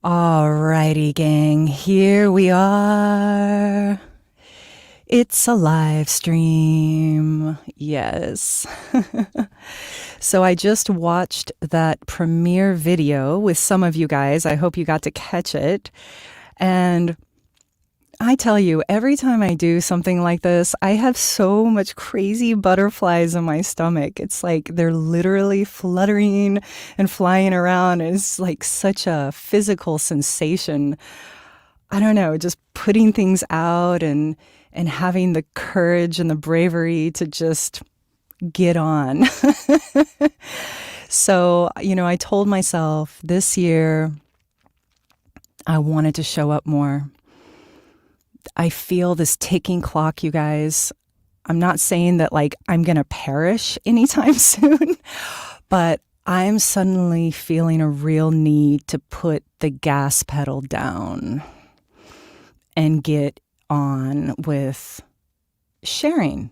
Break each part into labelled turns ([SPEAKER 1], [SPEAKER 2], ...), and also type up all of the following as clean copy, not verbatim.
[SPEAKER 1] Alrighty, gang, here we are. It's a live stream. Yes. So I just watched that premiere video with some of you guys. I hope you got to catch it. And I tell you, every time I do something like this, I have so much crazy butterflies in my stomach. It's like they're literally fluttering and flying around. And it's like such a physical sensation. I don't know, just putting things out and having the courage and the bravery to just get on. So, I told myself this year I wanted to show up more. I feel this ticking clock, you guys. I'm not saying that I'm going to perish anytime soon, but I'm suddenly feeling a real need to put the gas pedal down and get on with sharing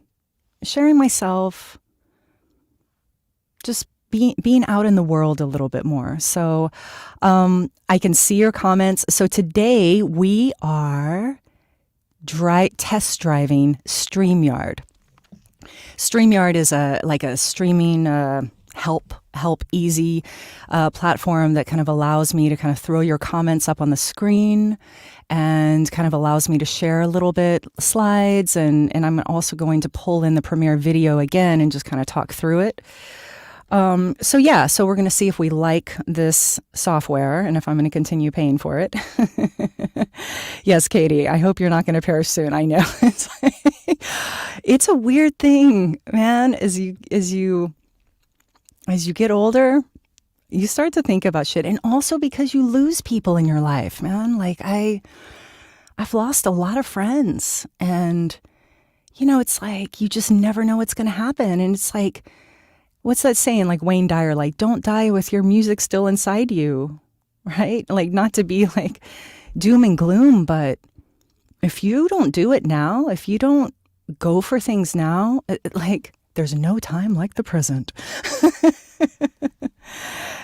[SPEAKER 1] myself, just being out in the world a little bit more. So I can see your comments. So today we are test driving StreamYard. StreamYard is a streaming help easy platform that kind of allows me to kind of throw your comments up on the screen and kind of allows me to share a little bit slides, and I'm also going to pull in the premiere video again and just kind of talk through it. So we're going to see if we like this software and if I'm going to continue paying for it. Yes, Katie, I hope you're not going to perish soon. I know. It's a weird thing, man. As you get older, you start to think about shit. And also because you lose people in your life, man. I've lost a lot of friends, and it's like you just never know what's going to happen. And it's like, what's that saying? Like Wayne Dyer, don't die with your music still inside you, right? Not to be doom and gloom, but if you don't do it now, if you don't go for things now, there's no time like the present.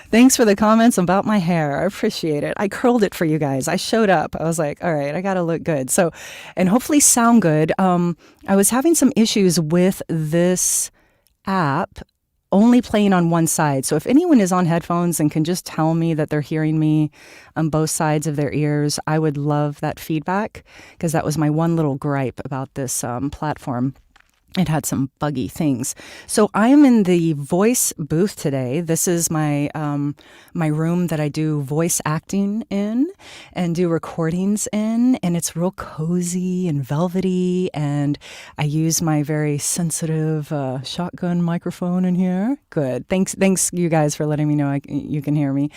[SPEAKER 1] Thanks for the comments about my hair. I appreciate it. I curled it for you guys. I showed up. I was like, all right, I got to look good. So, and hopefully sound good. I was having some issues with this app only playing on one side. So if anyone is on headphones and can just tell me that they're hearing me on both sides of their ears, I would love that feedback, because that was my one little gripe about this platform. It had some buggy things. So I am in the voice booth today. This is my my room that I do voice acting in and do recordings in, and it's real cozy and velvety. And I use my very sensitive shotgun microphone in here. Good. Thanks, you guys, for letting me know you can hear me.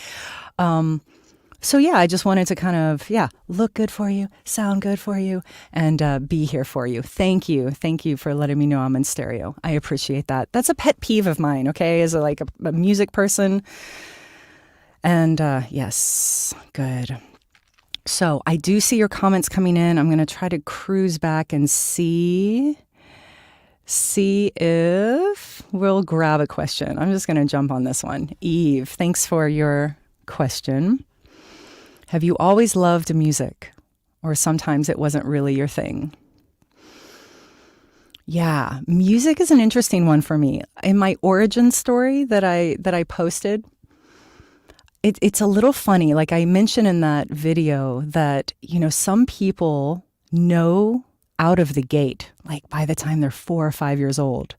[SPEAKER 1] So I just wanted to kind of, look good for you, sound good for you, and be here for you. Thank you for letting me know I'm in stereo. I appreciate that. That's a pet peeve of mine, okay, as a music person. And yes, good. So I do see your comments coming in. I'm going to try to cruise back and see if we'll grab a question. I'm just going to jump on this one. Eve, thanks for your question. Have you always loved music, or sometimes it wasn't really your thing? Yeah, music is an interesting one for me. In my origin story that I posted, it's a little funny. Like I mentioned in that video that, some people know out of the gate, by the time they're 4 or 5 years old,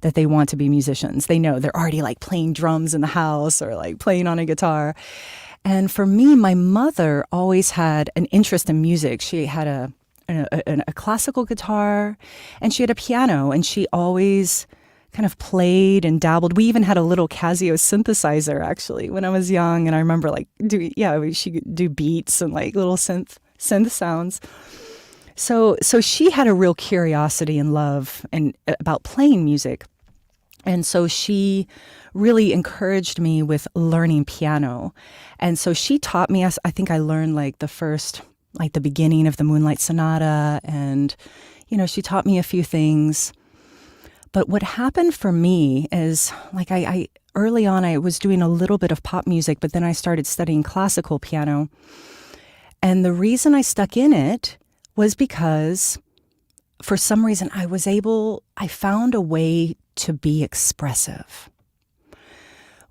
[SPEAKER 1] that they want to be musicians. They know they're already playing drums in the house or playing on a guitar. And for me, my mother always had an interest in music. She had a classical guitar, and she had a piano, and she always kind of played and dabbled. We even had a little Casio synthesizer, actually, when I was young. And I remember she could do beats and little synth sounds. So she had a real curiosity and love about playing music. And so she really encouraged me with learning piano. And so she taught me, I think I learned the beginning of the Moonlight Sonata. And, she taught me a few things. But what happened for me is like I early on, I was doing a little bit of pop music, but then I started studying classical piano. And the reason I stuck in it was because for some reason I found a way to be expressive.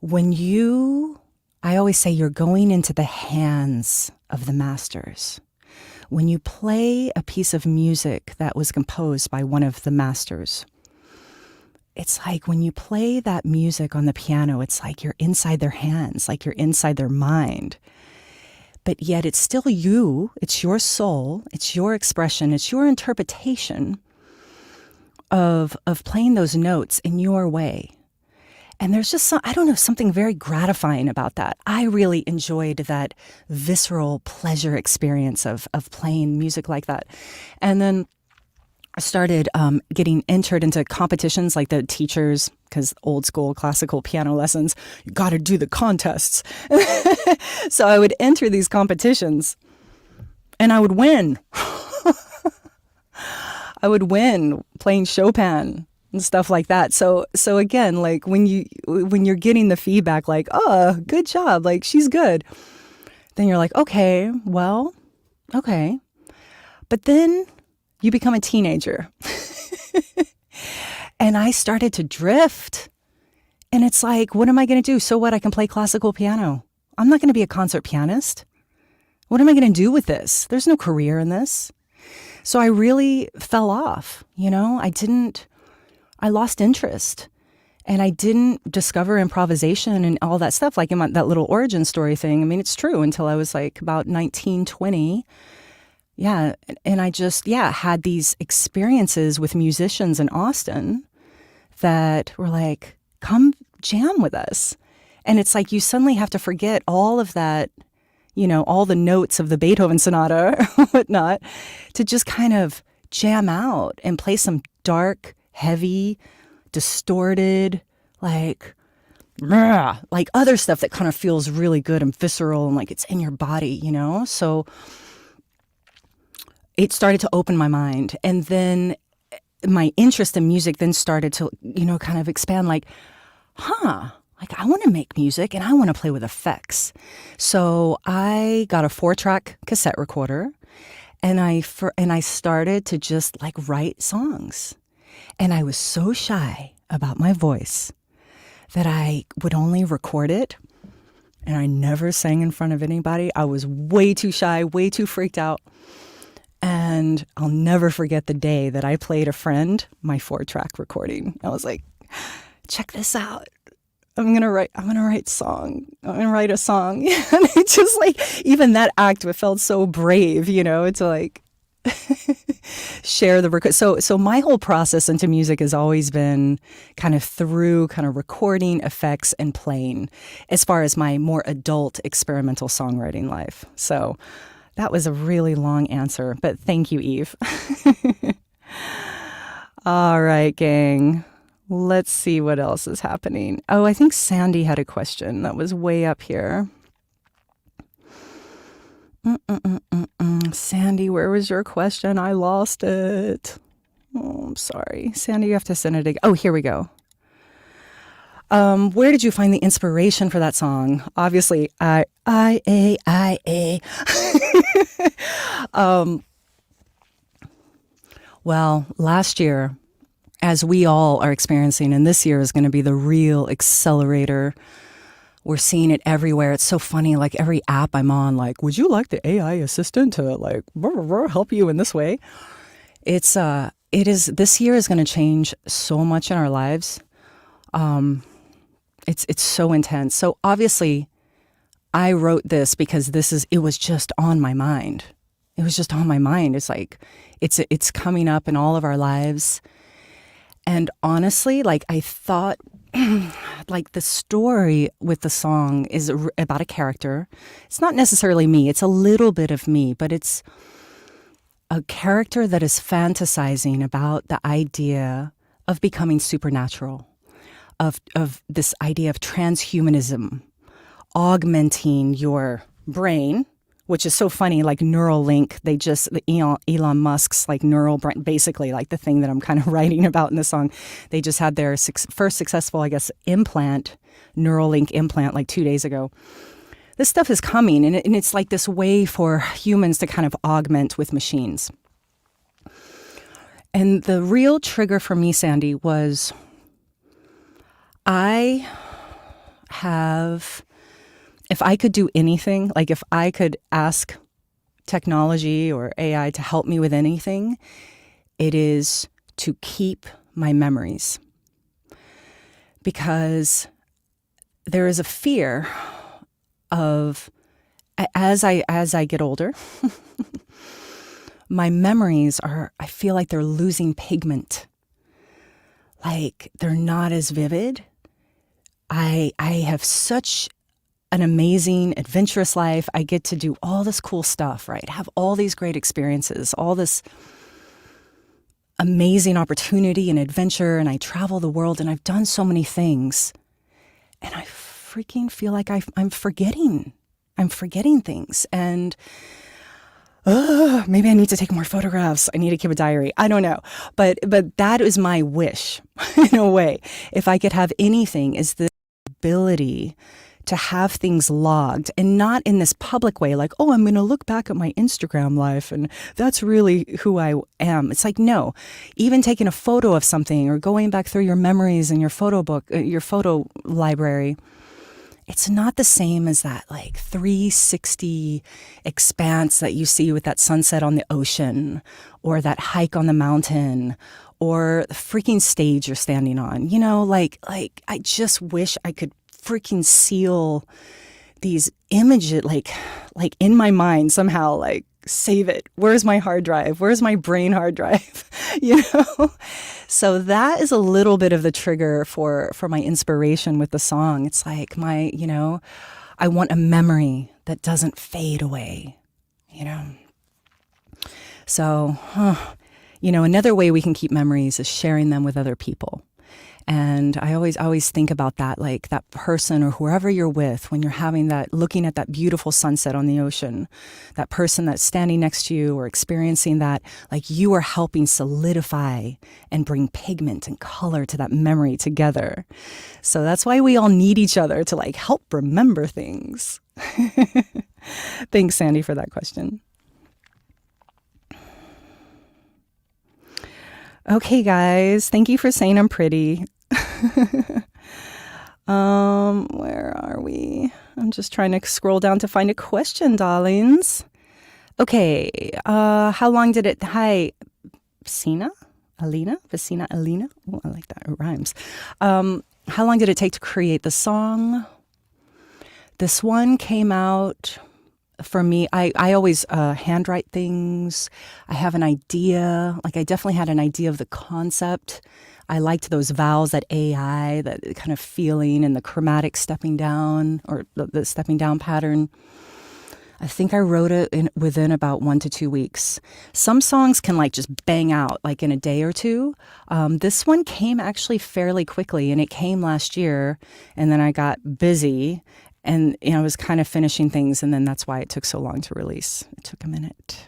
[SPEAKER 1] I always say you're going into the hands of the masters. When you play a piece of music that was composed by one of the masters, it's like when you play that music on the piano, it's like you're inside their hands, like you're inside their mind. But yet it's still you, it's your soul, it's your expression, it's your interpretation of playing those notes in your way. And there's just something very gratifying about that. I really enjoyed that visceral pleasure experience of playing music like that. And then I started getting entered into competitions like the teachers, because old school classical piano lessons, you got to do the contests. So I would enter these competitions and I would win. I would win playing Chopin and stuff like that. So again, like when you're getting the feedback like, oh, good job, like she's good, then you're like, okay. But then you become a teenager. And I started to drift. And it's like, what am I going to do? So what? I can play classical piano. I'm not going to be a concert pianist. What am I going to do with this? There's no career in this. So I really fell off, I lost interest. And I didn't discover improvisation and all that stuff, like in that little origin story thing. I mean, it's true until I was like about 19, 20. Yeah. And I just, had these experiences with musicians in Austin that were like, come jam with us. And it's like you suddenly have to forget all of that, all the notes of the Beethoven sonata or whatnot, to just kind of jam out and play some dark, heavy, distorted, like other stuff that kind of feels really good and visceral and like it's in your body, So it started to open my mind. And then my interest in music then started to, kind of expand like, like I want to make music and I want to play with effects. So I got a 4-track cassette recorder and I started to just like write songs. And I was so shy about my voice that I would only record it and I never sang in front of anybody. I was way too shy, way too freaked out. And I'll never forget the day that I played a friend my 4-track recording. I was like, check this out. I'm gonna write a song. And it just like, even that act felt so brave, to like share the record. So my whole process into music has always been kind of through kind of recording, effects, and playing as far as my more adult experimental songwriting life. So that was a really long answer, but thank you, Eve. All right, gang. Let's see what else is happening. Oh, I think Sandy had a question that was way up here. Sandy, where was your question? I lost it. Oh, I'm sorry. Sandy, you have to send it again. Oh, here we go. Where did you find the inspiration for that song? Obviously, I. Well, last year, as we all are experiencing, and this year is going to be the real accelerator. We're seeing it everywhere. It's so funny. Like every app I'm on, like, would you like the AI assistant to like help you in this way? It is. This year is going to change so much in our lives. It's so intense. So obviously, I wrote this because it was just on my mind. It was just on my mind. It's like it's coming up in all of our lives. And honestly, like I thought, like the story with the song is about a character. It's not necessarily me. It's a little bit of me, but it's a character that is fantasizing about the idea of becoming supernatural, of this idea of transhumanism, augmenting your brain which is so funny, like Neuralink, Elon Musk's like neural brain, basically like the thing that I'm kind of writing about in the song. They just had their first successful, I guess, Neuralink implant like 2 days ago. This stuff is coming, and it's like this way for humans to kind of augment with machines. And the real trigger for me, Sandy, was if I could do anything, like if I could ask technology or AI to help me with anything, it is to keep my memories. Because there is a fear of, as I get older, my memories I feel like they're losing pigment. Like they're not as vivid. I have such an amazing, adventurous life. I get to do all this cool stuff, right? Have all these great experiences, all this amazing opportunity and adventure, and I travel the world, and I've done so many things. And I freaking feel like I'm forgetting. I'm forgetting things. And maybe I need to take more photographs. I need to keep a diary. I don't know. But that is my wish, in a way. If I could have anything, is the ability to have things logged, and not in this public way, like, oh, I'm going to look back at my Instagram life and that's really who I am. It's like, no, even taking a photo of something or going back through your memories in your photo book, your photo library, it's not the same as that like 360 expanse that you see with that sunset on the ocean, or that hike on the mountain, or the freaking stage you're standing on. You know, like I just wish I could freaking seal these images, like in my mind somehow, like save it. Where's my hard drive? Where's my brain hard drive? You know? So that is a little bit of the trigger for my inspiration with the song. It's like I want a memory that doesn't fade away, So, another way we can keep memories is sharing them with other people. And I always think about that, like that person or whoever you're with when you're looking at that beautiful sunset on the ocean, that person that's standing next to you or experiencing that, like you are helping solidify and bring pigment and color to that memory together. So that's why we all need each other to like help remember things. Thanks, Sandy, for that question. Okay, guys, thank you for saying I'm pretty. Where are we? I'm just trying to scroll down to find a question, darlings. Okay, how long did it... Hi, Vicina Alina? Oh, I like that. It rhymes. How long did it take to create the song? This one came out... For me, I always handwrite things. I have an idea. Like I definitely had an idea of the concept. I liked those vowels, that AI, that kind of feeling, and the chromatic stepping down, or the stepping down pattern. I think I wrote it within about 1 to 2 weeks. Some songs can like just bang out like in a day or two. This one came actually fairly quickly, and it came last year, and then I got busy. And, I was kind of finishing things, and then that's why it took so long to release. It took a minute.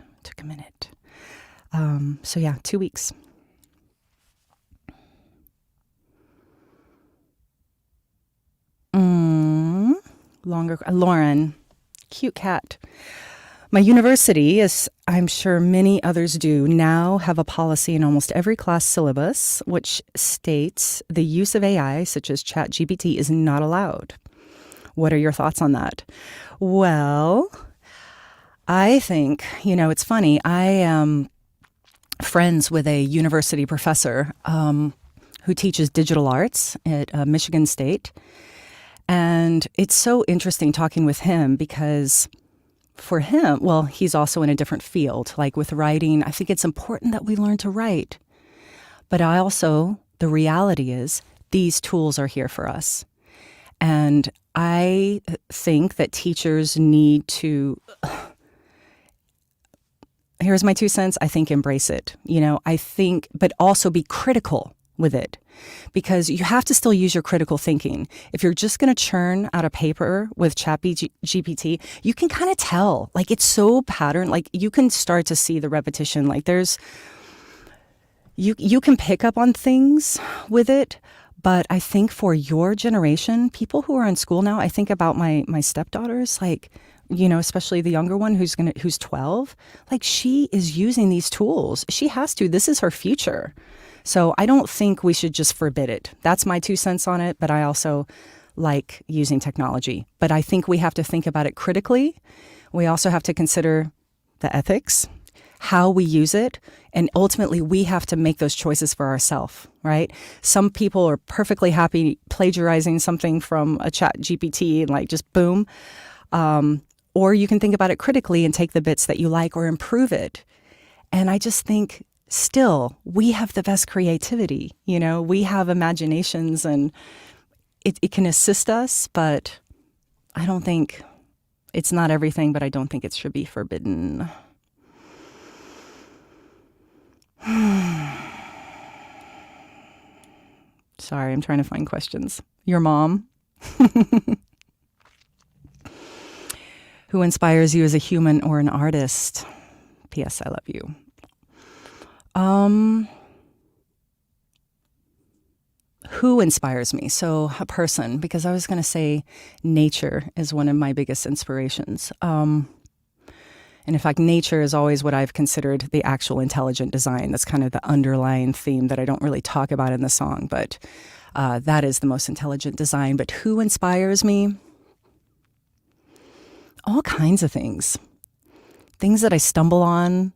[SPEAKER 1] So, yeah, 2 weeks. Lauren, cute cat. My university, as I'm sure many others do, now have a policy in almost every class syllabus which states the use of AI, such as ChatGPT, is not allowed. What are your thoughts on that? Well, I think, it's funny. I am friends with a university professor who teaches digital arts at Michigan State. And it's so interesting talking with him because for him, well, he's also in a different field. Like with writing, I think it's important that we learn to write. But the reality is these tools are here for us. And I think that teachers need to, here's my 2 cents, I think embrace it, but also be critical with it, because you have to still use your critical thinking. If you're just going to churn out a paper with GPT, you can kind of tell, like, it's so patterned. Like, you can start to see the repetition. Like, you can pick up on things with it. But I think for your generation, people who are in school now, I think about my stepdaughters, like, especially the younger one who's 12, like, she is using these tools. She has to. This is her future. So I don't think we should just forbid it. That's my 2 cents on it. But I also like using technology. But I think we have to think about it critically. We also have to consider the ethics, how we use it, and ultimately we have to make those choices for ourselves, right? Some people are perfectly happy plagiarizing something from a chat GPT and like just boom. Or you can think about it critically and take the bits that you like or improve it. And I just think still we have the best creativity, we have imaginations, and it can assist us, but I don't think it's not everything, but I don't think it should be forbidden. Sorry, I'm trying to find questions. Your mom. Who inspires you as a human or an artist? P.S. I love you. Who inspires me? So a person, because I was going to say nature is one of my biggest inspirations. And in fact, nature is always what I've considered the actual intelligent design. That's kind of the underlying theme that I don't really talk about in the song, but that is the most intelligent design. But who inspires me? All kinds of things. Things that I stumble on.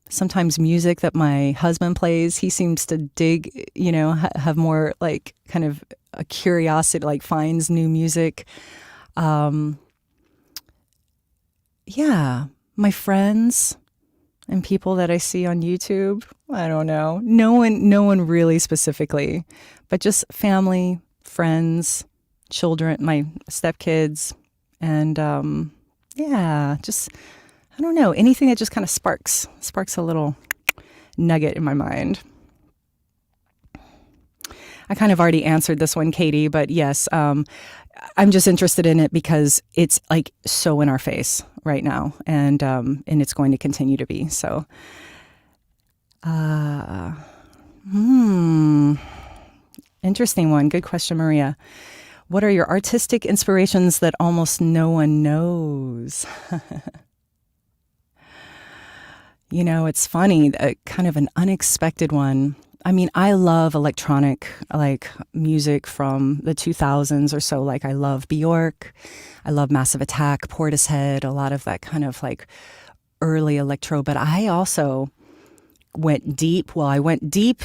[SPEAKER 1] Sometimes music that my husband plays, he seems to dig, have more like kind of a curiosity, like finds new music. Yeah, my friends and people that I see on YouTube. I don't know. No one really specifically, but just family, friends, children, my stepkids, and just, I don't know, anything that just kind of sparks a little nugget in my mind. I kind of already answered this one, Katie, but yes, I'm just interested in it because it's like so in our face right now, and it's going to continue to be. So, interesting one. Good question, Maria. What are your artistic inspirations that almost no one knows? It's funny, kind of an unexpected one. I mean, I love electronic, like music from the 2000s or so. Like I love Bjork, I love Massive Attack, Portishead, a lot of that kind of like early electro. But I also went deep. Well, I went deep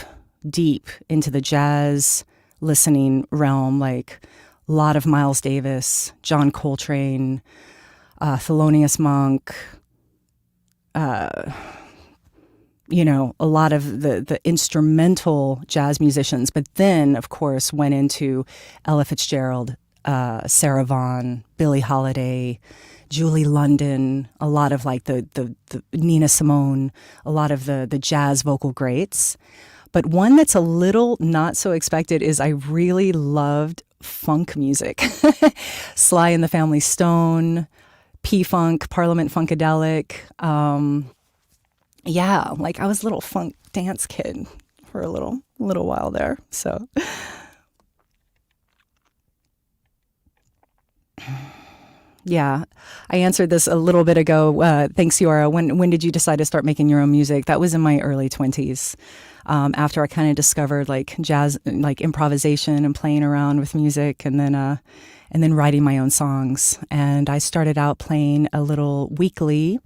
[SPEAKER 1] into the jazz listening realm, like a lot of Miles Davis, John Coltrane, Thelonious Monk, a lot of the instrumental jazz musicians, but then, of course, went into Ella Fitzgerald, Sarah Vaughan, Billie Holiday, Julie London, a lot of like the Nina Simone, a lot of the jazz vocal greats. But one that's a little not so expected is I really loved funk music. Sly and the Family Stone, P-Funk, Parliament Funkadelic. Yeah, like I was a little funk dance kid for a little while there. So, yeah, I answered this a little bit ago. Thanks, Yora. When did you decide to start making your own music? That was in my early 20s. After I kind of discovered like jazz, like improvisation and playing around with music, and then writing my own songs. And I started out playing a little weekly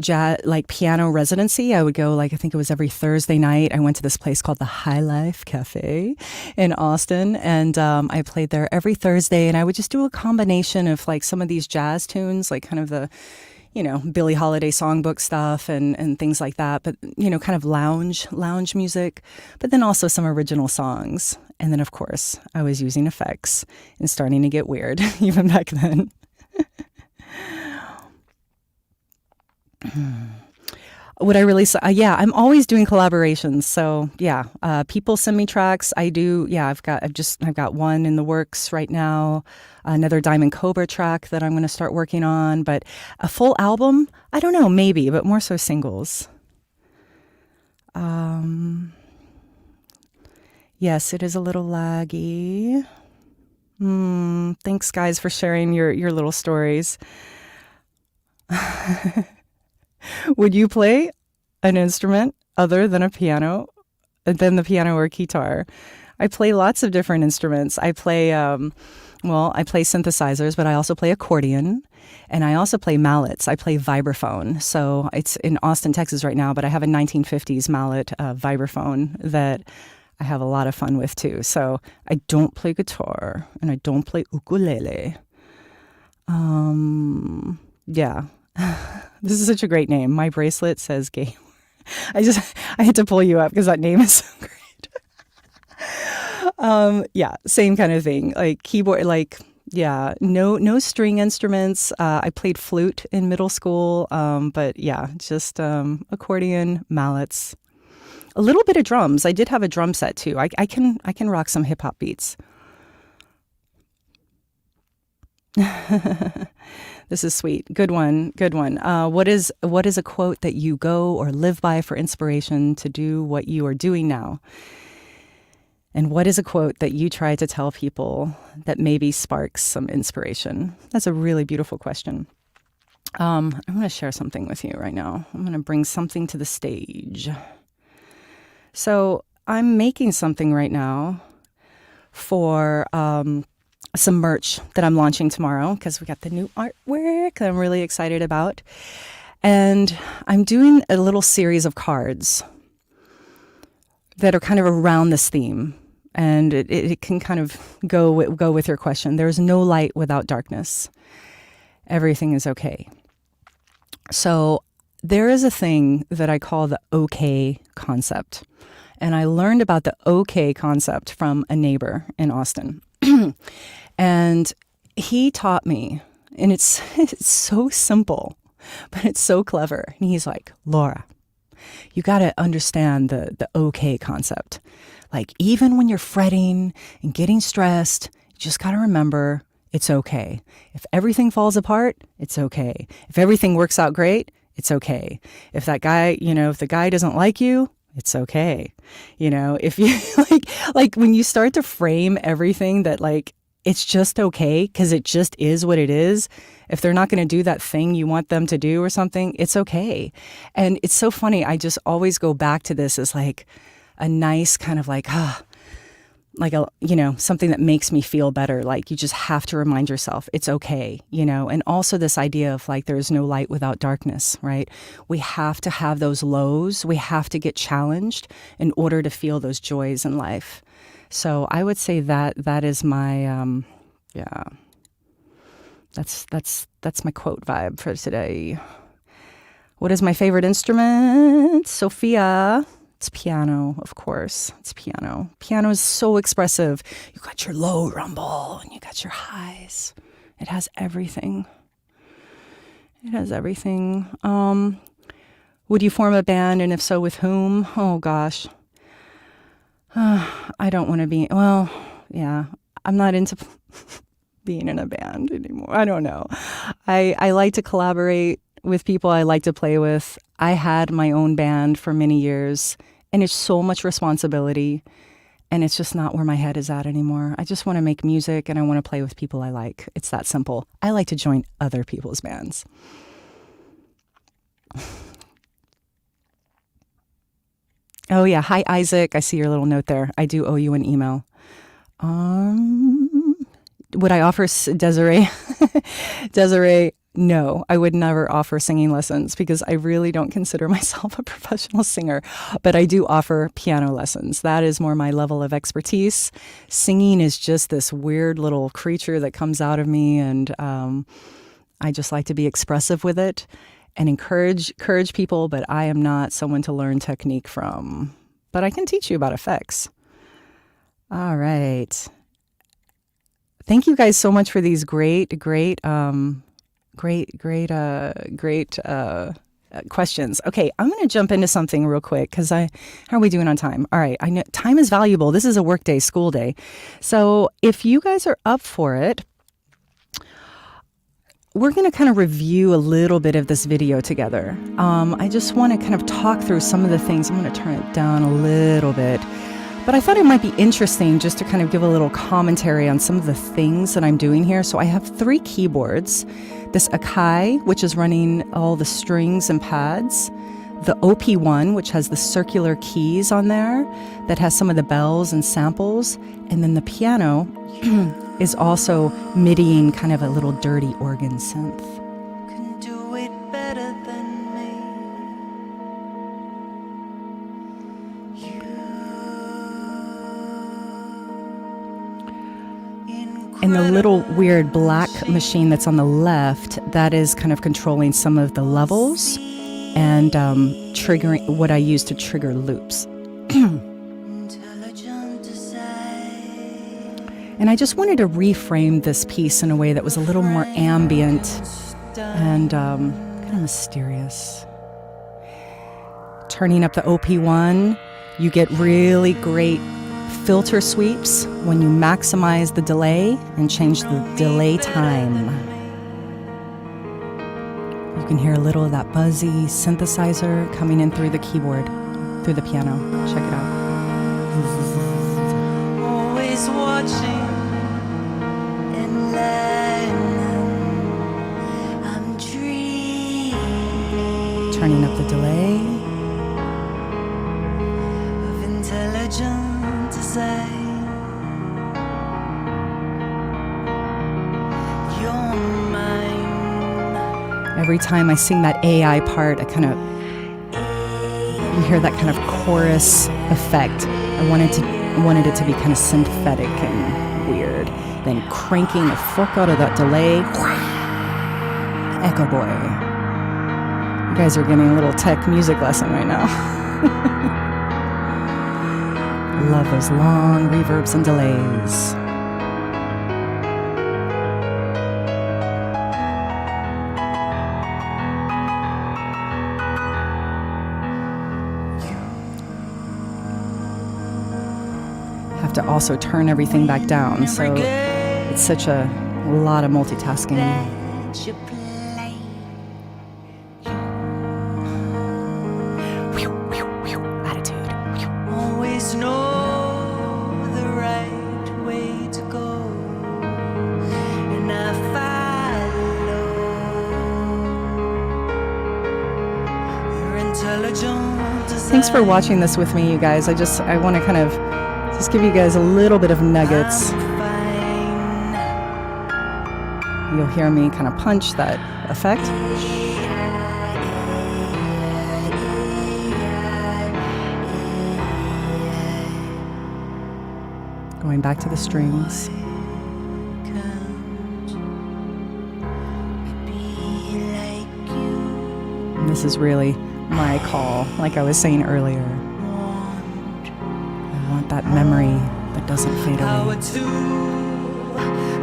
[SPEAKER 1] jazz, like piano residency. I would go, like, I think it was every Thursday night. I went to this place called the High Life Cafe in Austin, and I played there every Thursday, and I would just do a combination of like some of these jazz tunes, like kind of the, Billie Holiday songbook stuff and things like that, but, kind of lounge music, but then also some original songs. And then, of course, I was using effects and starting to get weird even back then. Would I release? Yeah, I'm always doing collaborations. So yeah, people send me tracks. I do. Yeah, I've got one in the works right now. Another Diamond Cobra track that I'm going to start working on. But a full album, I don't know, maybe, but more so singles. Yes, it is a little laggy. Thanks, guys, for sharing your little stories. Would you play an instrument other than the piano or guitar? I play lots of different instruments. I play synthesizers, but I also play accordion, and I also play mallets. I play vibraphone. So it's in Austin, Texas right now, but I have a 1950s mallet vibraphone that I have a lot of fun with too. So I don't play guitar, and I don't play ukulele. Yeah. This is such a great name. My bracelet says gay. I had to pull you up because that name is so great. Yeah, same kind of thing. Like keyboard, yeah, no string instruments. I played flute in middle school, but yeah, just accordion, mallets, a little bit of drums. I did have a drum set too. I can rock some hip hop beats. This is sweet. Good one. Good one. What is a quote that you go or live by for inspiration to do what you are doing now? And what is a quote that you try to tell people that maybe sparks some inspiration? That's a really beautiful question. I'm going to share something with you right now. I'm going to bring something to the stage. So I'm making something right now for some merch that I'm launching tomorrow because we got the new artwork that I'm really excited about. And I'm doing a little series of cards that are kind of around this theme. And it can kind of go with your question. There's no light without darkness. Everything is okay. So there is a thing that I call the okay concept. And I learned about the okay concept from a neighbor in Austin. And he taught me, and it's so simple, but it's so clever. And he's like, Laura, you got to understand the okay concept. Like, even when you're fretting and getting stressed, you just got to remember it's okay. If everything falls apart, it's okay. If everything works out great, it's okay. If that guy, if the guy doesn't like you, it's okay. If you like when you start to frame everything that it's just okay because it just is what it is. If they're not going to do that thing you want them to do or something, it's okay. And it's so funny. I just always go back to this as a nice kind of something that makes me feel better. Like, you just have to remind yourself it's okay, and also this idea of there's no light without darkness, right? We have to have those lows. We have to get challenged in order to feel those joys in life. So I would say that is my, that's my quote vibe for today. What is my favorite instrument? Sophia. It's piano, of course. It's piano. Piano is so expressive. You got your low rumble and you got your highs. It has everything. It has everything. Would you form a band, and if so, with whom? Oh, gosh. I don't want to be, yeah, I'm not into being in a band anymore. I don't know. I like to collaborate with people I like to play with. I had my own band for many years, and it's so much responsibility, and it's just not where my head is at anymore. I just want to make music, and I want to play with people I like. It's that simple. I like to join other people's bands. Oh, yeah. Hi, Isaac. I see your little note there. I do owe you an email. Would I offer Desiree? Desiree, no, I would never offer singing lessons because I really don't consider myself a professional singer, but I do offer piano lessons. That is more my level of expertise. Singing is just this weird little creature that comes out of me, and I just like to be expressive with it and encourage people, but I am not someone to learn technique from. But I can teach you about effects. All right. Thank you guys so much for these great questions. Okay, I'm going to jump into something real quick because how are we doing on time? All right, I know time is valuable. This is a work day, school day. So if you guys are up for it, we're going to kind of review a little bit of this video together. I just want to kind of talk through some of the things. I'm going to turn it down a little bit. But I thought it might be interesting just to kind of give a little commentary on some of the things that I'm doing here. So I have 3 keyboards. This Akai, which is running all the strings and pads. The OP1, which has the circular keys on there, that has some of the bells and samples. And then the piano is also MIDIing kind of a little dirty organ synth.
[SPEAKER 2] Can do it better than me.
[SPEAKER 1] And the little weird black machine that's on the left, that is kind of controlling some of the levels and triggering what I use to trigger loops. And I just wanted to reframe this piece in a way that was a little more ambient and kind of mysterious. Turning up the OP1, you get really great filter sweeps when you maximize the delay and change the delay time. You can hear a little of that buzzy synthesizer coming in through the keyboard, through the piano. Check it out.
[SPEAKER 2] Always watching and learning. I'm dreaming.
[SPEAKER 1] Turning up the delay.
[SPEAKER 2] Of intelligent design. You're mine.
[SPEAKER 1] Every time I sing that AI part, you hear that kind of chorus effect. I wanted it to be kind of synthetic and weird. Then cranking the fuck out of that delay. Echo Boy. You guys are getting a little tech music lesson right now. Love those long reverbs and delays. Have to also turn everything back down, so it's such a lot of multitasking. Attitude.
[SPEAKER 2] Always know the right way to go, and I follow your intelligent design.
[SPEAKER 1] Thanks for watching this with me, you guys. I want to kind of just give you guys a little bit of nuggets. You'll hear me kind of punch that effect. Going back to the strings. And this is really my call, like I was saying earlier. I want that memory that doesn't fade away.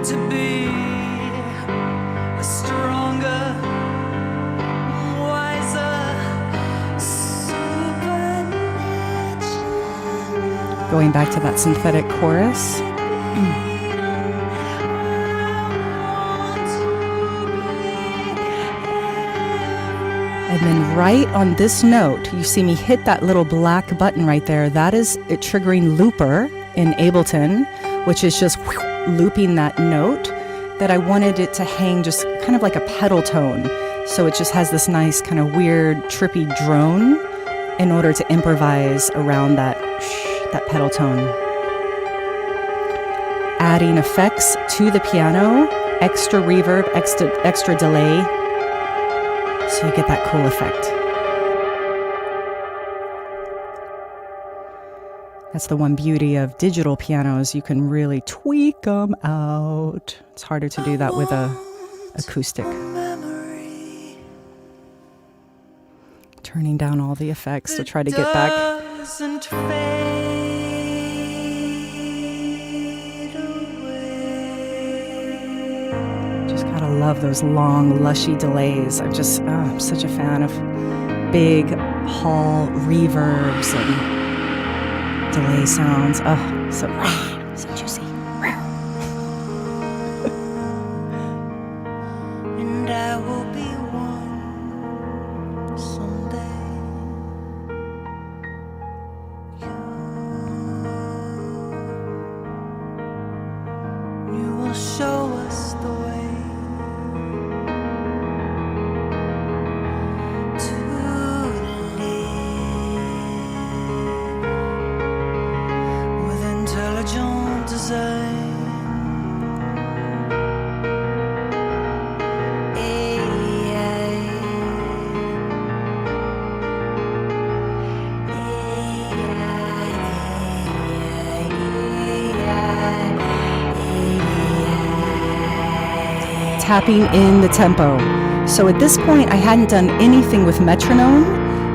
[SPEAKER 2] To be a stronger, wiser, supernatural.
[SPEAKER 1] Going back to that synthetic chorus. And then right on this note, you see me hit that little black button right there. That is it triggering Looper in Ableton, which is just looping that note that I wanted it to hang just kind of like a pedal tone. So it just has this nice kind of weird, trippy drone in order to improvise around that pedal tone. Adding effects to the piano, extra reverb, extra delay, so you get that cool effect. That's the one beauty of digital pianos. You can really tweak them out. It's harder to do that with a acoustic. Turning down all the effects to try to get back. Just gotta love those long, lushy delays. I'm such a fan of big hall reverbs and delay sounds. Oh, so juicy.
[SPEAKER 2] And I will be one someday. You will show us the way to live with intelligent design.
[SPEAKER 1] Tapping in the tempo. So at this point, I hadn't done anything with metronome,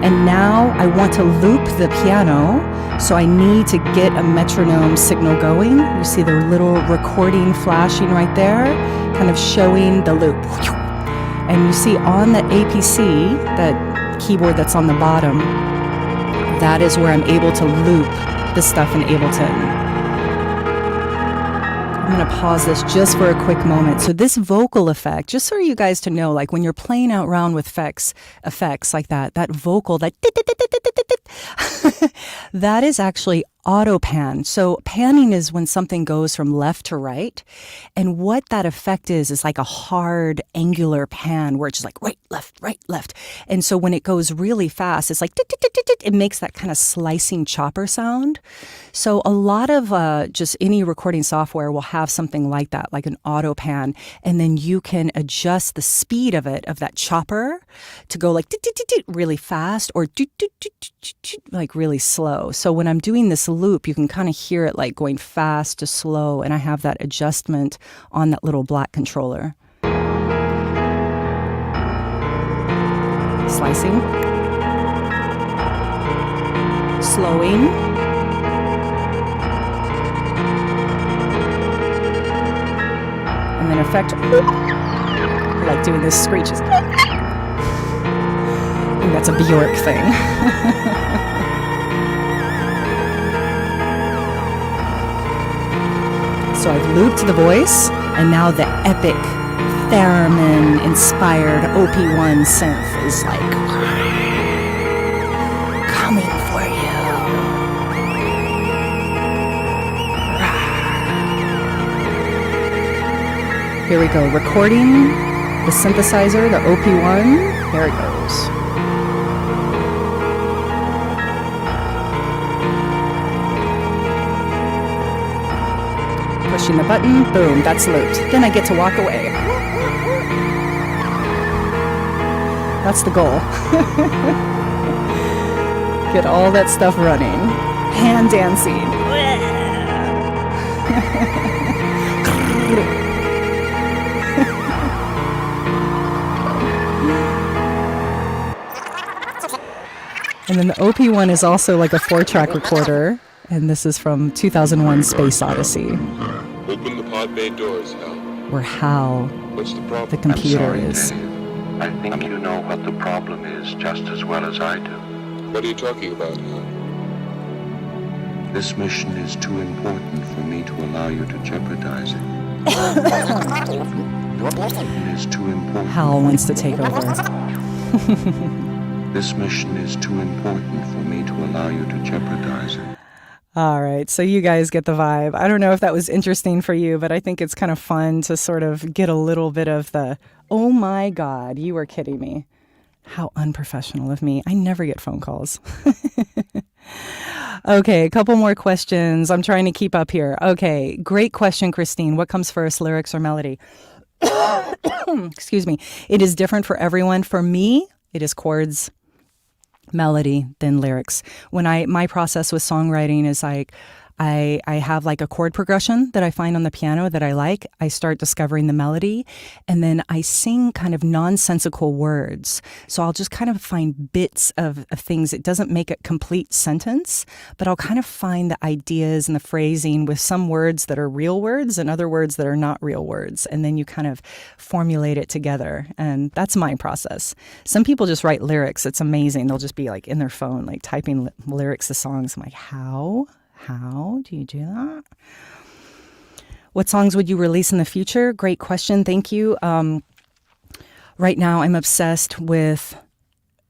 [SPEAKER 1] and now I want to loop the piano, so I need to get a metronome signal going. You see the little recording flashing right there, kind of showing the loop. And you see on the APC, that keyboard that's on the bottom, that is where I'm able to loop the stuff in Ableton. I'm going to pause this just for a quick moment. So this vocal effect, just so you guys to know, like when you're playing out around with effects like that vocal, that that is actually auto pan. So panning is when something goes from left to right. And what that effect is like a hard angular pan where it's just like right, left. And so when it goes really fast, it's like, it makes that kind of slicing chopper sound. So a lot of just any recording software will have something like that, like an auto pan. And then you can adjust the speed of it, of that chopper, to go like really fast or like really slow. So when I'm doing this loop, you can kind of hear it like going fast to slow, and I have that adjustment on that little black controller. Slicing, slowing, and then effect, like doing this screeches. I think that's a Bjork thing. So I've looped the voice, and now the epic theremin-inspired OP1 synth is like coming for you. Here we go, recording the synthesizer, the OP1. There it goes. Pushing the button, boom, that's looped. Then I get to walk away. That's the goal. Get all that stuff running. Hand dancing. And then the OP1 is also like a 4-track recorder. And this is from 2001 Space Odyssey.
[SPEAKER 3] Open the pod bay doors, Hal.
[SPEAKER 1] Where Hal,
[SPEAKER 3] What's the problem?
[SPEAKER 1] the computer,
[SPEAKER 4] I'm sorry,
[SPEAKER 1] is.
[SPEAKER 4] Dave. I think you know what the problem is just as well as I do.
[SPEAKER 3] What are you talking about, Hal?
[SPEAKER 4] This mission is too important for me to allow you to jeopardize it. It is too important.
[SPEAKER 1] Hal wants to take over.
[SPEAKER 4] This mission is too important for me to allow you to jeopardize it.
[SPEAKER 1] All right, so you guys get the vibe. I don't know if that was interesting for you, but I think it's kind of fun to sort of get a little bit of the, oh my God, you were kidding me. How unprofessional of me. I never get phone calls. Okay, a couple more questions. I'm trying to keep up here. Okay, great question, Christine. What comes first, lyrics or melody? Excuse me. It is different for everyone. For me, it is chords, melody, then lyrics. When my process with songwriting is like, I have like a chord progression that I find on the piano that I like. I start discovering the melody, and then I sing kind of nonsensical words. So I'll just kind of find bits of things. It doesn't make a complete sentence, but I'll kind of find the ideas and the phrasing with some words that are real words and other words that are not real words. And then you kind of formulate it together. And that's my process. Some people just write lyrics. It's amazing. They'll just be like in their phone, like typing lyrics to songs. I'm like, how? How do you do that? What songs would you release in the future? Great question. Thank you. Right now, I'm obsessed with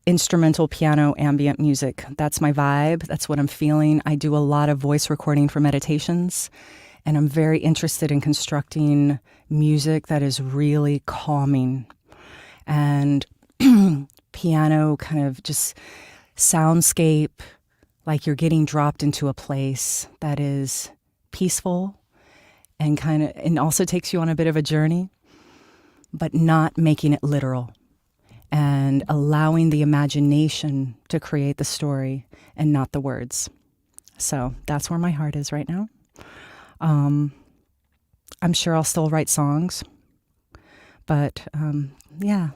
[SPEAKER 1] instrumental piano ambient music. That's my vibe. That's what I'm feeling. I do a lot of voice recording for meditations, and I'm very interested in constructing music that is really calming and piano kind of just soundscape, like you're getting dropped into a place that is peaceful and also takes you on a bit of a journey, but not making it literal and allowing the imagination to create the story and not the words. So that's where my heart is right now. I'm sure I'll still write songs, but yeah.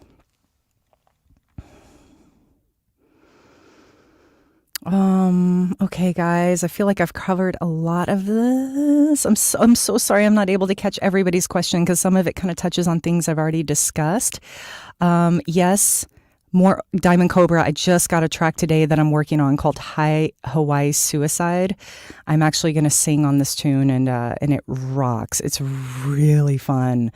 [SPEAKER 1] Okay, guys, I feel like I've covered a lot of this. I'm so sorry I'm not able to catch everybody's question because some of it kind of touches on things I've already discussed. Yes, more Diamond Cobra. I just got a track today that I'm working on called High Hawaii Suicide. I'm actually going to sing on this tune and it rocks. It's really fun.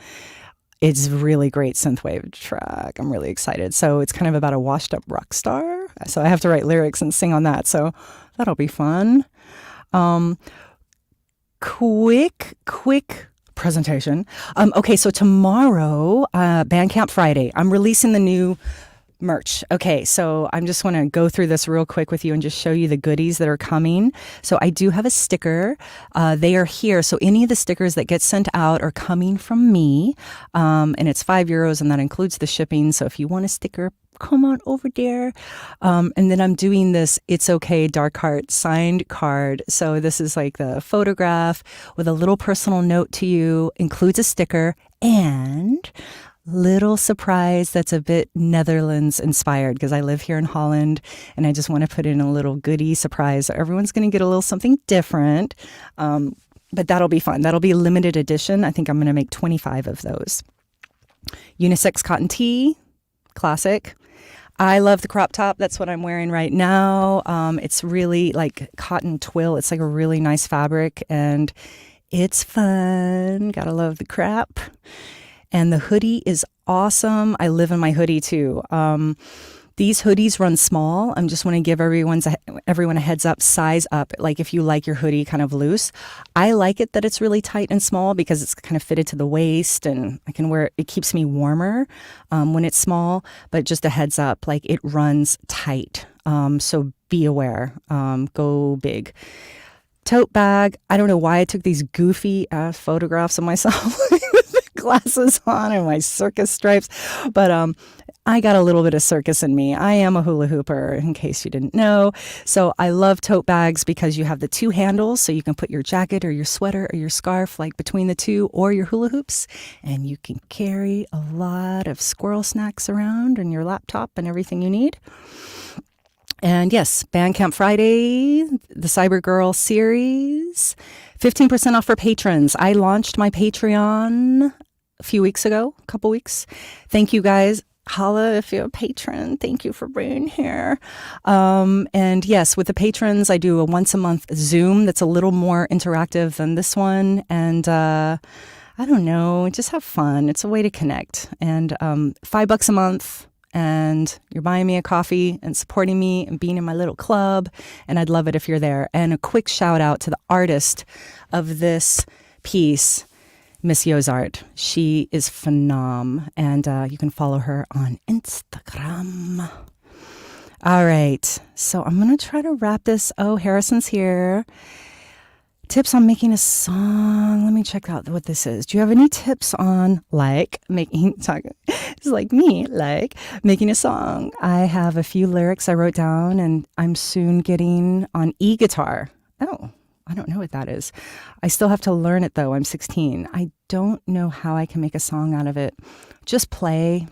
[SPEAKER 1] It's a really great synthwave track. I'm really excited. So it's kind of about a washed up rock star. So I have to write lyrics and sing on that. So that'll be fun. Quick presentation. Okay, so tomorrow, Bandcamp Friday, I'm releasing the new merch. Okay, so I'm just want to go through this real quick with you and just show you the goodies that are coming. So I do have a sticker. They are here. So any of the stickers that get sent out are coming from me. And it's €5 and that includes the shipping. So if you want a sticker, come on over there. And then I'm doing this It's Okay Dark Heart signed card. So this is like the photograph with a little personal note to you, includes a sticker and little surprise that's a bit Netherlands inspired because I live here in Holland and I just want to put in a little goodie surprise. So everyone's going to get a little something different. But that'll be fun. That'll be limited edition. I think I'm going to make 25 of those. Unisex cotton tee, classic. I love the crop top. That's what I'm wearing right now. It's really like cotton twill. It's like a really nice fabric and it's fun. Gotta love the crap. And the hoodie is awesome. I live in my hoodie too. These hoodies run small. I just want to give everyone a heads up, size up. Like if you like your hoodie kind of loose. I like it that it's really tight and small because it's kind of fitted to the waist and I can wear it. It keeps me warmer when it's small, but just a heads up, like it runs tight. So be aware, go big. Tote bag. I don't know why I took these goofy ass photographs of myself with glasses on and my circus stripes, but I got a little bit of circus in me. I am a hula hooper, in case you didn't know. So I love tote bags because you have the two handles, so you can put your jacket or your sweater or your scarf like between the two, or your hula hoops, and you can carry a lot of squirrel snacks around and your laptop and everything you need. And yes, Bandcamp Friday, the Cyber Girl series, 15% off for patrons. I launched my Patreon a few weeks ago, a couple weeks. Thank you guys. Holla if you're a patron. Thank you for being here. And yes, with the patrons, I do a once a month Zoom that's a little more interactive than this one. And I don't know, just have fun. It's a way to connect. And $5 a month. And you're buying me a coffee and supporting me and being in my little club. And I'd love it if you're there. And a quick shout out to the artist of this piece, Miss Yozart. She is phenom. And you can follow her on Instagram. All right. So I'm going to try to wrap this. Oh, Harrison's here. Tips on making a song. Let me check out what this is. Do you have any tips on making a song? I have a few lyrics I wrote down and I'm soon getting on e-guitar. Oh, I don't know what that is. I still have to learn it though. I'm 16. I don't know how I can make a song out of it. Just play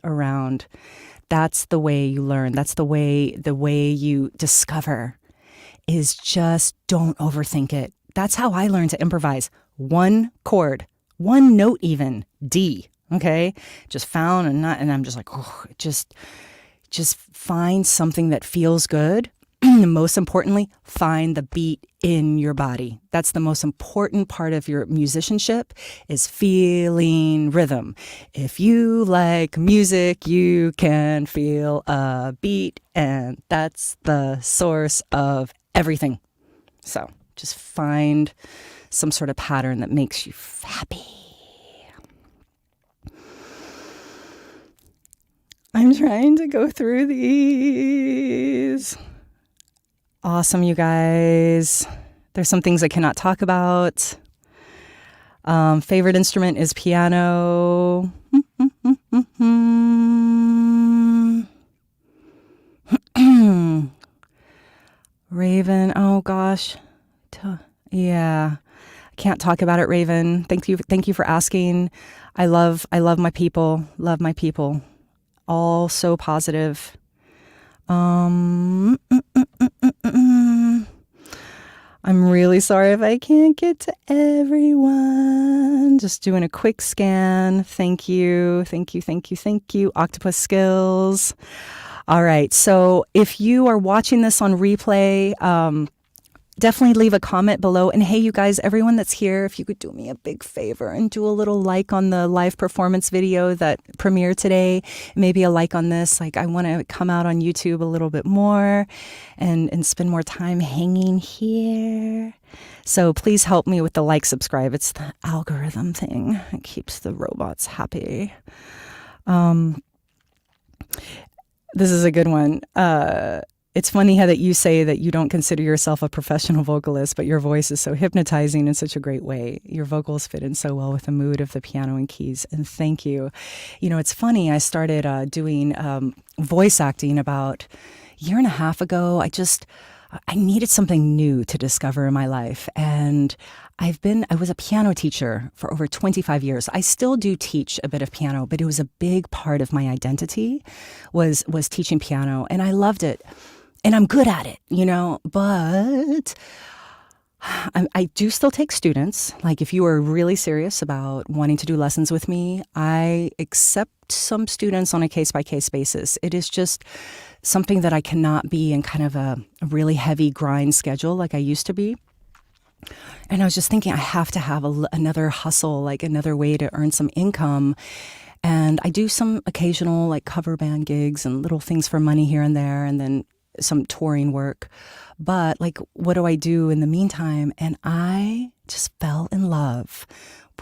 [SPEAKER 1] around. That's the way you learn. That's the way you discover, is just don't overthink it. That's how I learned to improvise. One chord, one note even, D, okay? Just found and I'm just like, oh, just find something that feels good. Most importantly, find the beat in your body. That's the most important part of your musicianship, is feeling rhythm. If you like music, you can feel a beat, and that's the source of everything. So just find some sort of pattern that makes you happy. I'm trying to go through these. Awesome, you guys. There's some things I cannot talk about. Favorite instrument is piano. Raven, oh gosh. Yeah. I can't talk about it, Raven. Thank you for asking. I love my people. Love my people. All so positive. I'm really sorry if I can't get to everyone. Just doing a quick scan. Thank you. Octopus Skills. All right. So if you are watching this on replay, definitely leave a comment below. And hey, you guys, everyone that's here, if you could do me a big favor and do a little like on the live performance video that premiered today, maybe a like on this. Like, I want to come out on YouTube a little bit more and spend more time hanging here. So please help me with the like, subscribe. It's the algorithm thing. It keeps the robots happy. This is a good one. It's funny how that you say that you don't consider yourself a professional vocalist, but your voice is so hypnotizing in such a great way. Your vocals fit in so well with the mood of the piano and keys. And thank you. You know, it's funny. I started doing voice acting about a year and a half ago. I needed something new to discover in my life. And I was a piano teacher for over 25 years. I still do teach a bit of piano, but it was a big part of my identity was teaching piano. And I loved it. And I'm good at it, you know, but I do still take students. Like, if you are really serious about wanting to do lessons with me, I accept some students on a case-by-case basis. It is just something that I cannot be in kind of a really heavy grind schedule like I used to be. And I was just thinking, I have to have another hustle, like another way to earn some income. And I do some occasional like cover band gigs and little things for money here and there, and then some touring work. But like, what do I do in the meantime? And I just fell in love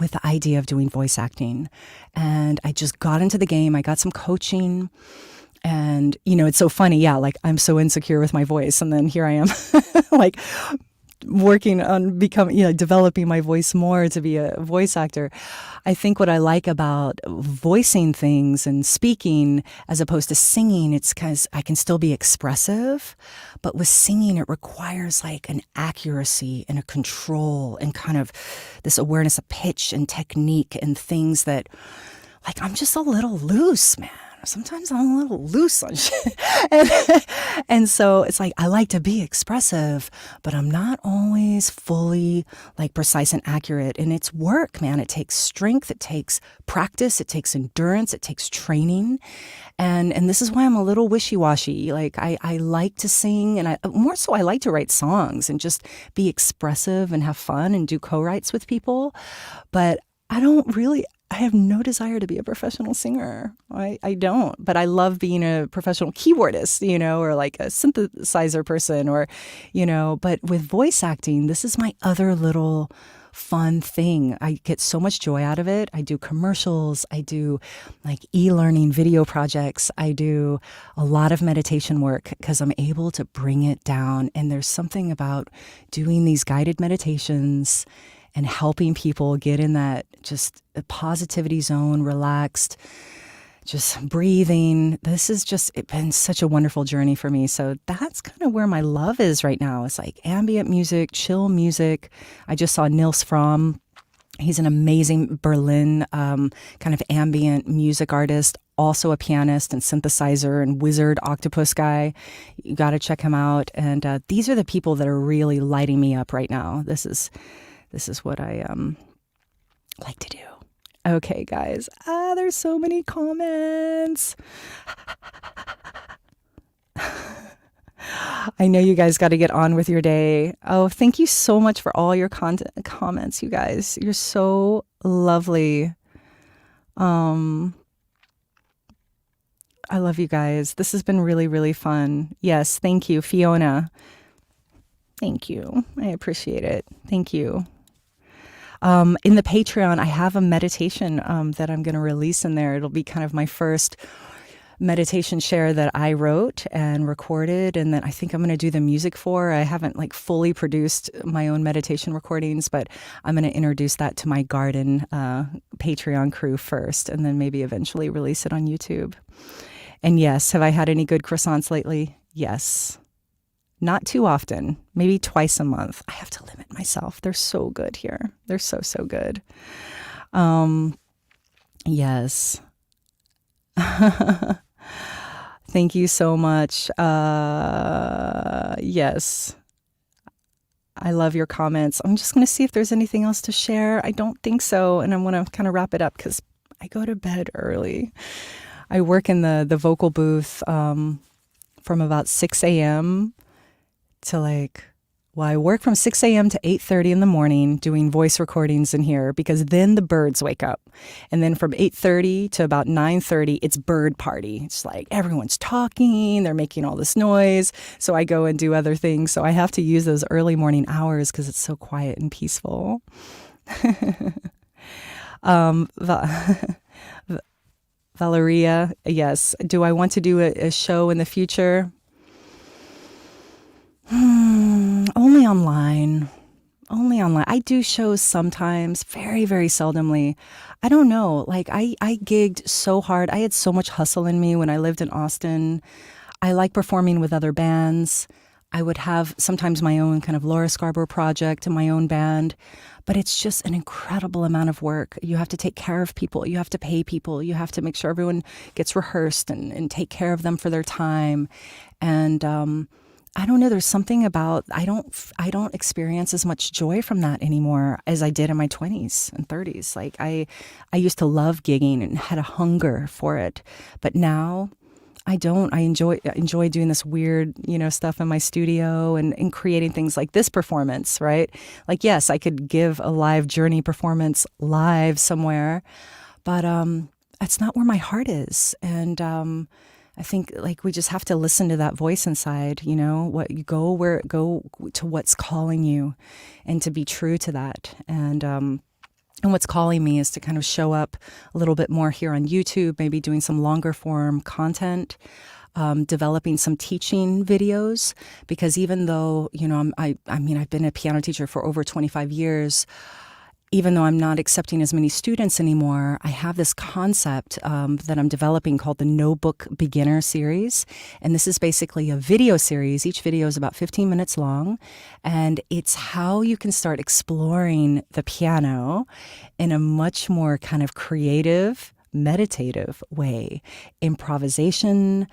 [SPEAKER 1] with the idea of doing voice acting. And I just got into the game. I got some coaching. And, you know, it's so funny. Yeah, like, I'm so insecure with my voice. And then here I am, like, working on developing my voice more to be a voice actor. I think what I like about voicing things and speaking as opposed to singing, it's because I can still be expressive, but with singing, it requires like an accuracy and a control and kind of this awareness of pitch and technique and things that, like, I'm just a little loose, man. Sometimes I'm a little loose on shit. And so it's like, I like to be expressive, but I'm not always fully like precise and accurate. And it's work, man. It takes strength. It takes practice. It takes endurance. It takes training. And this is why I'm a little wishy-washy. Like, I like to sing, and I like to write songs and just be expressive and have fun and do co-writes with people. But I have no desire to be a professional singer. I don't, but I love being a professional keyboardist, you know, or like a synthesizer person, or, you know, but with voice acting, this is my other little fun thing. I get so much joy out of it. I do commercials. I do like e-learning video projects. I do a lot of meditation work because I'm able to bring it down. And there's something about doing these guided meditations and helping people get in that just positivity zone, relaxed, just breathing. This has just it's been such a wonderful journey for me. So that's kind of where my love is right now. It's like ambient music, chill music. I just saw Nils Fromm. He's an amazing Berlin kind of ambient music artist, also a pianist and synthesizer and wizard octopus guy. You got to check him out. And these are the people that are really lighting me up right now. This is what I like to do. Okay, guys. There's so many comments. I know you guys got to get on with your day. Oh, thank you so much for all your comments, you guys. You're so lovely. I love you guys. This has been really, really fun. Yes, thank you, Fiona. Thank you. I appreciate it. Thank you. In the Patreon, I have a meditation that I'm going to release in there. It'll be kind of my first meditation share that I wrote and recorded, and then I think I'm going to do the music for. I haven't like fully produced my own meditation recordings, but I'm going to introduce that to my garden Patreon crew first, and then maybe eventually release it on YouTube. And yes, have I had any good croissants lately? Yes. Not too often, maybe twice a month. I have to limit myself. They're so good here. They're so, so good. Yes. Thank you so much. Yes. I love your comments. I'm just going to see if there's anything else to share. I don't think so. And I want to kind of wrap it up because I go to bed early. I work in the vocal booth from about 6 a.m. to I work from 6 a.m. to 8:30 in the morning doing voice recordings in here because then the birds wake up. And then from 8:30 to about 9:30, it's bird party. It's like everyone's talking, they're making all this noise. So I go and do other things. So I have to use those early morning hours because it's so quiet and peaceful. Valeria, yes. Do I want to do a show in the future? Only online. Only online. I do shows sometimes, very, very seldomly. I don't know. I gigged so hard. I had so much hustle in me when I lived in Austin. I like performing with other bands. I would have sometimes my own kind of Laura Scarborough project and my own band. But it's just an incredible amount of work. You have to take care of people. You have to pay people. You have to make sure everyone gets rehearsed and take care of them for their time. And I don't know. There's something about I don't experience as much joy from that anymore as I did in my 20s and 30s. I used to love gigging and had a hunger for it, but now I don't. I enjoy doing this weird, stuff in my studio and creating things like this performance, right? Yes, I could give a live Journey performance live somewhere, but that's not where my heart is, and I think we just have to listen to that voice inside, what you go to what's calling you and to be true to that. And what's calling me is to kind of show up a little bit more here on YouTube, maybe doing some longer form content, developing some teaching videos, because even though, I've been a piano teacher for over 25 years, even though I'm not accepting as many students anymore, I have this concept that I'm developing called the No Book Beginner series. And this is basically a video series. Each video is about 15 minutes long. And it's how you can start exploring the piano in a much more kind of creative, meditative way. Improvisation,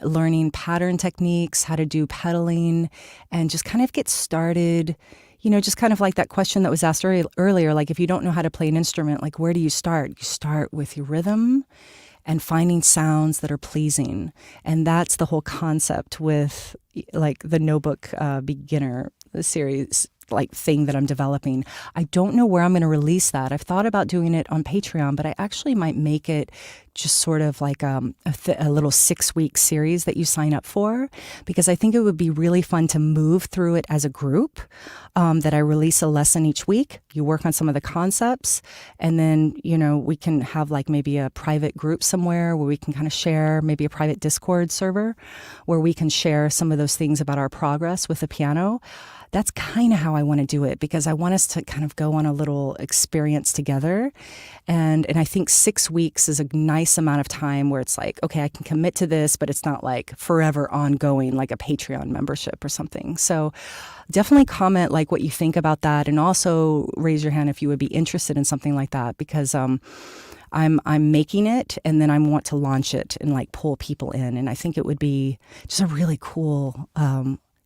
[SPEAKER 1] learning pattern techniques, how to do pedaling, and just kind of get started. Just kind of like that question that was asked earlier, if you don't know how to play an instrument, where do you start? You start with your rhythm and finding sounds that are pleasing. And that's the whole concept with the No Book Beginner series thing that I'm developing. I don't know where I'm going to release that. I've thought about doing it on Patreon, but I actually might make it just sort of like a little 6-week series that you sign up for, because I think it would be really fun to move through it as a group, that I release a lesson each week. You work on some of the concepts, and then, we can have maybe a private group somewhere where we can kind of share, maybe a private Discord server where we can share some of those things about our progress with the piano. That's kind of how I want to do it, because I want us to kind of go on a little experience together. And I think 6 weeks is a nice nice amount of time where it's like, okay, I can commit to this, but it's not like forever ongoing, like a Patreon membership or something. So definitely comment like what you think about that, and also raise your hand if you would be interested in something like that, because I'm making it, and then I want to launch it and like pull people in, and I think it would be just a really cool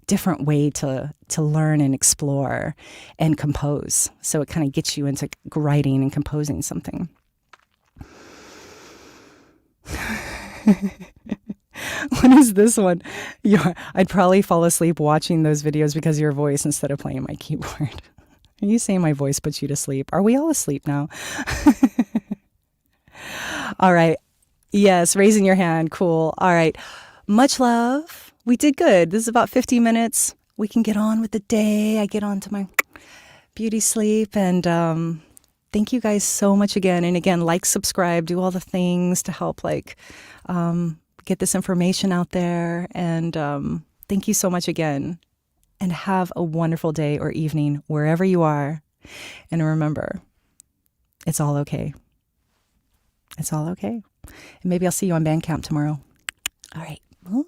[SPEAKER 1] different way to learn and explore and compose. So it kind of gets you into writing and composing something. What is this one? I'd probably fall asleep watching those videos because of your voice instead of playing my keyboard. Are you saying my voice puts you to sleep? Are we all asleep now? All right. Yes, raising your hand. Cool. All right. Much love. We did good. This is about 50 minutes. We can get on with the day. I get on to my beauty sleep. And thank you guys so much again. And again, like, subscribe, do all the things to help like get this information out there. And thank you so much again. And have a wonderful day or evening wherever you are. And remember, it's all okay. It's all okay. And maybe I'll see you on Bandcamp tomorrow. All right. Bye.